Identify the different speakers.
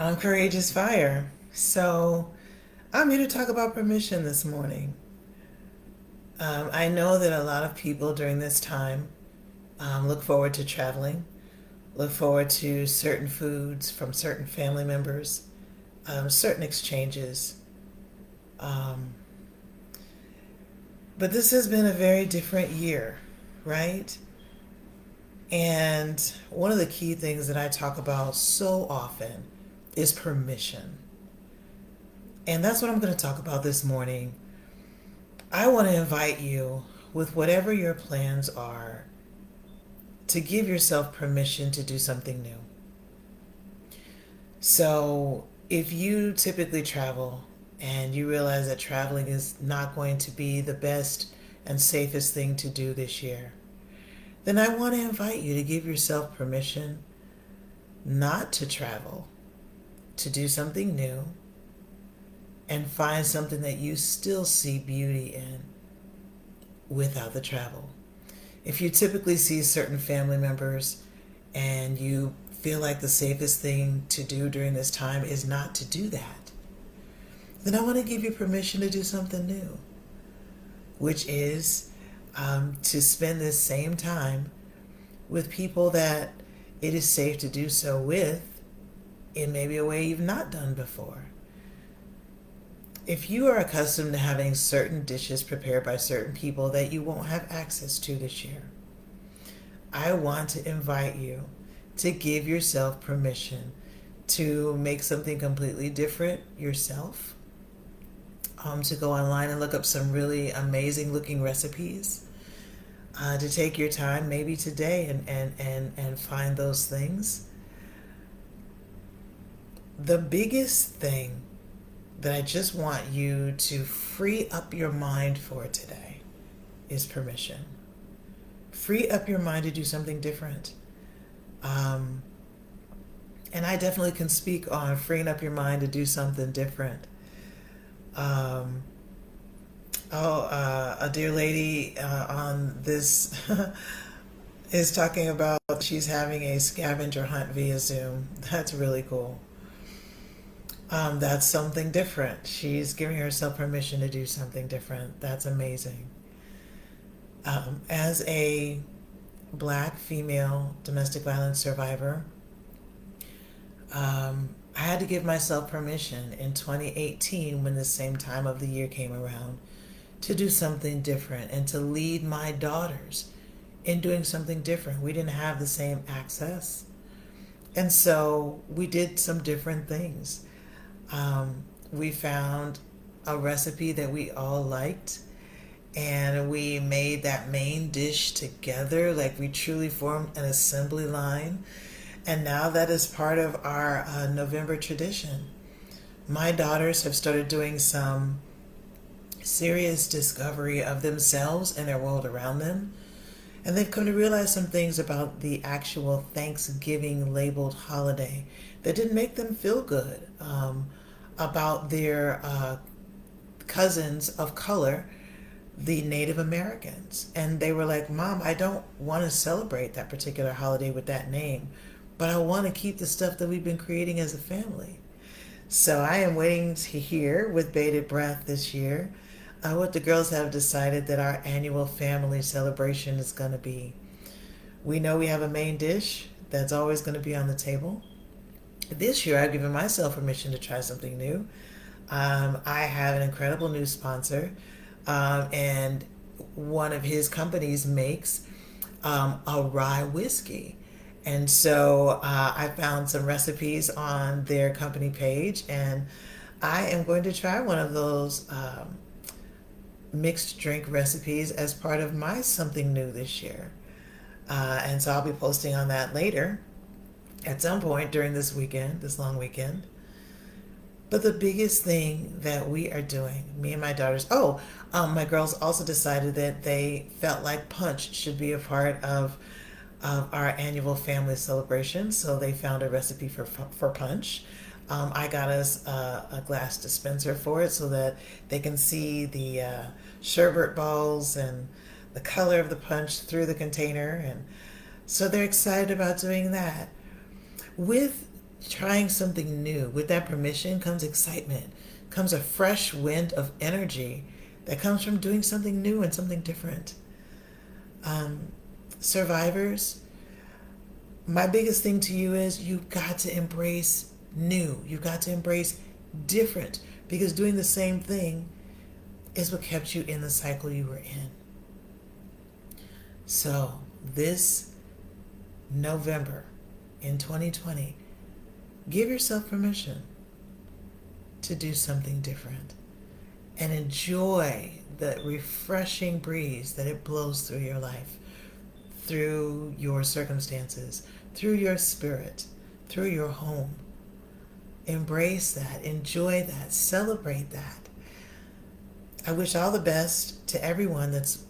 Speaker 1: I'm Courageous Fire. So, I'm here to talk about permission this morning. I know that a lot of people during this time look forward to traveling, look forward to certain foods from certain family members, certain exchanges. Um, but this has been a very different year, right? And one of the key things that I talk about so often is permission. And that's what I'm going to talk about this morning. I want to invite you, with whatever your plans are, to give yourself permission to do something new. So, if you typically travel and you realize that traveling is not going to be the best and safest thing to do this year, then I want to invite you to give yourself permission not to travel, to do something new, and find something that you still see beauty in without the travel. If you typically see certain family members and you feel like the safest thing to do during this time is not to do that, then I want to give you permission to do something new, which is to spend this same time with people that it is safe to do so with in maybe a way you've not done before. If you are accustomed to having certain dishes prepared by certain people that you won't have access to this year, I want to invite you to give yourself permission to make something completely different yourself, to go online and look up some really amazing looking recipes, to take your time maybe today and find those things. The biggest thing that I just want you to free up your mind for today is permission. Free up your mind to do something different. Um, and I definitely can speak on freeing up your mind to do something different. Um, a dear lady on this is talking about she's having a scavenger hunt via Zoom. That's really cool. That's something different. She's giving herself permission to do something different. That's amazing. As a black female domestic violence survivor, I had to give myself permission in 2018 when the same time of the year came around to do something different and to lead my daughters in doing something different. We didn't have the same access. And so we did some different things. We found a recipe that we all liked, and we made that main dish together. Like, we truly formed an assembly line. And now that is part of our November tradition. My daughters have started doing some serious discovery of themselves and their world around them. And they've come to realize some things about the actual Thanksgiving labeled holiday that didn't make them feel good, about their cousins of color, the Native Americans. And they were like, Mom, I don't want to celebrate that particular holiday with that name, but I want to keep the stuff that we've been creating as a family. So I am waiting to hear with bated breath this year what the girls have decided that our annual family celebration is going to be. We know we have a main dish that's always going to be on the table. This year, I've given myself permission to try something new. I have an incredible new sponsor, and one of his companies makes a rye whiskey. And so I found some recipes on their company page, and I am going to try one of those mixed drink recipes as part of my something new this year. And so I'll be posting on that later at some point during this weekend, this long weekend. But the biggest thing that we are doing, me and my daughters, my girls also decided that they felt like punch should be a part of our annual family celebration. So they found a recipe for punch. I got us a glass dispenser for it so that they can see the sherbet balls and the color of the punch through the container. And so they're excited about doing that. With trying something new. With that permission comes excitement, comes a fresh wind of energy that comes from doing something new and something different. Survivors, my biggest thing to you is you've got to embrace new. You've got to embrace different, because doing the same thing is what kept you in the cycle you were in. So this November in 2020, give yourself permission to do something different and enjoy the refreshing breeze that it blows through your life, through your circumstances, through your spirit, through your home. Embrace that, enjoy that, celebrate that. I wish all the best to everyone that's